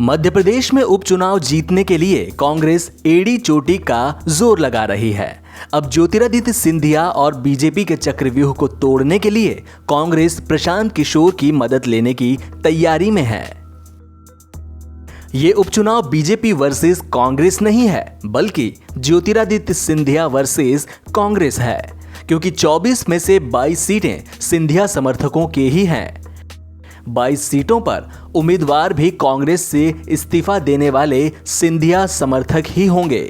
मध्य प्रदेश में उपचुनाव जीतने के लिए कांग्रेस एड़ी चोटी का जोर लगा रही है। अब ज्योतिरादित्य सिंधिया और बीजेपी के चक्रव्यूह को तोड़ने के लिए कांग्रेस प्रशांत किशोर की मदद लेने की तैयारी में है। ये उपचुनाव बीजेपी वर्सेस कांग्रेस नहीं है, बल्कि ज्योतिरादित्य सिंधिया वर्सेस कांग्रेस है, क्योंकि 24 में से 22 सीटें सिंधिया समर्थकों के ही हैं। 22 सीटों पर उम्मीदवार भी कांग्रेस से इस्तीफा देने वाले सिंधिया समर्थक ही होंगे।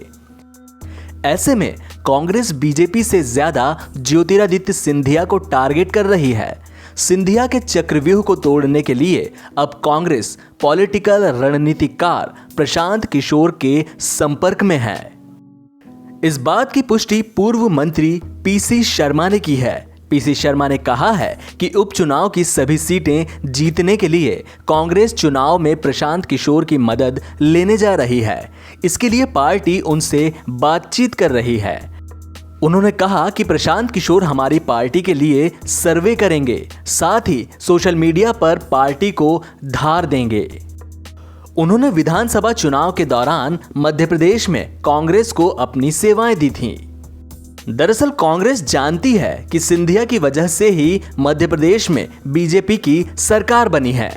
ऐसे में कांग्रेस बीजेपी से ज्यादा ज्योतिरादित्य सिंधिया को टारगेट कर रही है। सिंधिया के चक्रव्यूह को तोड़ने के लिए अब कांग्रेस पॉलिटिकल रणनीतिकार प्रशांत किशोर के संपर्क में है। इस बात की पुष्टि पूर्व मंत्री पीसी शर्मा ने की है। पीसी शर्मा ने कहा है कि उपचुनाव की सभी सीटें जीतने के लिए कांग्रेस चुनाव में प्रशांत किशोर की मदद लेने जा रही है। इसके लिए पार्टी उनसे बातचीत कर रही है। उन्होंने कहा कि प्रशांत किशोर हमारी पार्टी के लिए सर्वे करेंगे, साथ ही सोशल मीडिया पर पार्टी को धार देंगे। उन्होंने विधानसभा चुनाव के दौरान मध्य प्रदेश में कांग्रेस को अपनी सेवाएं दी थीं। दरअसल कांग्रेस जानती है कि सिंधिया की वजह से ही मध्य प्रदेश में बीजेपी की सरकार बनी है।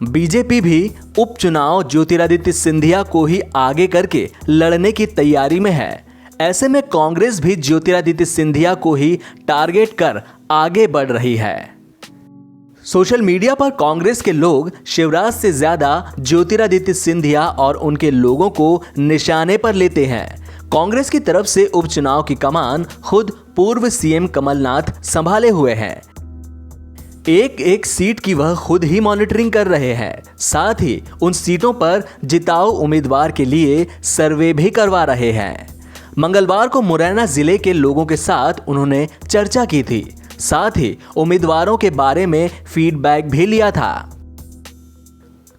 बीजेपी भी उपचुनाव ज्योतिरादित्य सिंधिया को ही आगे करके लड़ने की तैयारी में है। ऐसे में कांग्रेस भी ज्योतिरादित्य सिंधिया को ही टारगेट कर आगे बढ़ रही है। सोशल मीडिया पर कांग्रेस के लोग शिवराज से ज्यादा ज्योतिरादित्य सिंधिया और उनके लोगों को निशाने पर लेते हैं। कांग्रेस की तरफ से उपचुनाव की कमान खुद पूर्व सीएम कमलनाथ संभाले हुए हैं। एक एक सीट की वह खुद ही मॉनिटरिंग कर रहे हैं। साथ ही उन सीटों पर जिताऊ उम्मीदवार के लिए सर्वे भी करवा रहे हैं। मंगलवार को मुरैना जिले के लोगों के साथ उन्होंने चर्चा की थी। साथ ही उम्मीदवारों के बारे में फीडबैक भी लिया था।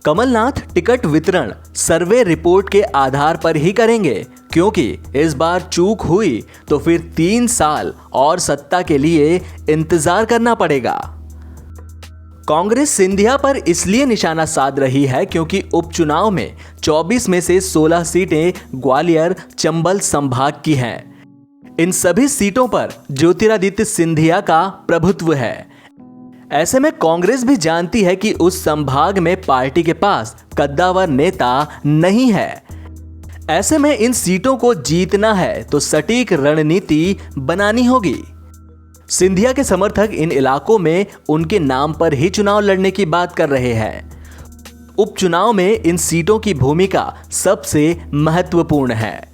कमलनाथ टिकट वितरण सर्वे रिपोर्ट के आधार पर ही करेंगे, क्योंकि इस बार चूक हुई तो फिर 3 साल और सत्ता के लिए इंतजार करना पड़ेगा। कांग्रेस सिंधिया पर इसलिए निशाना साध रही है क्योंकि उपचुनाव में 24 में से 16 सीटें ग्वालियर चंबल संभाग की हैं। इन सभी सीटों पर ज्योतिरादित्य सिंधिया का प्रभुत्व है। ऐसे में कांग्रेस भी जानती है कि उस संभाग में पार्टी के पास कद्दावर नेता नहीं है। ऐसे में इन सीटों को जीतना है तो सटीक रणनीति बनानी होगी। सिंधिया के समर्थक इन इलाकों में उनके नाम पर ही चुनाव लड़ने की बात कर रहे हैं। उपचुनाव में इन सीटों की भूमिका सबसे महत्वपूर्ण है।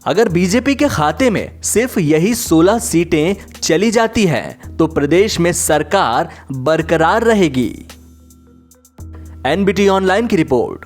अगर बीजेपी के खाते में सिर्फ यही 16 सीटें चली जाती हैं, तो प्रदेश में सरकार बरकरार रहेगी। एनबीटी ऑनलाइन की रिपोर्ट।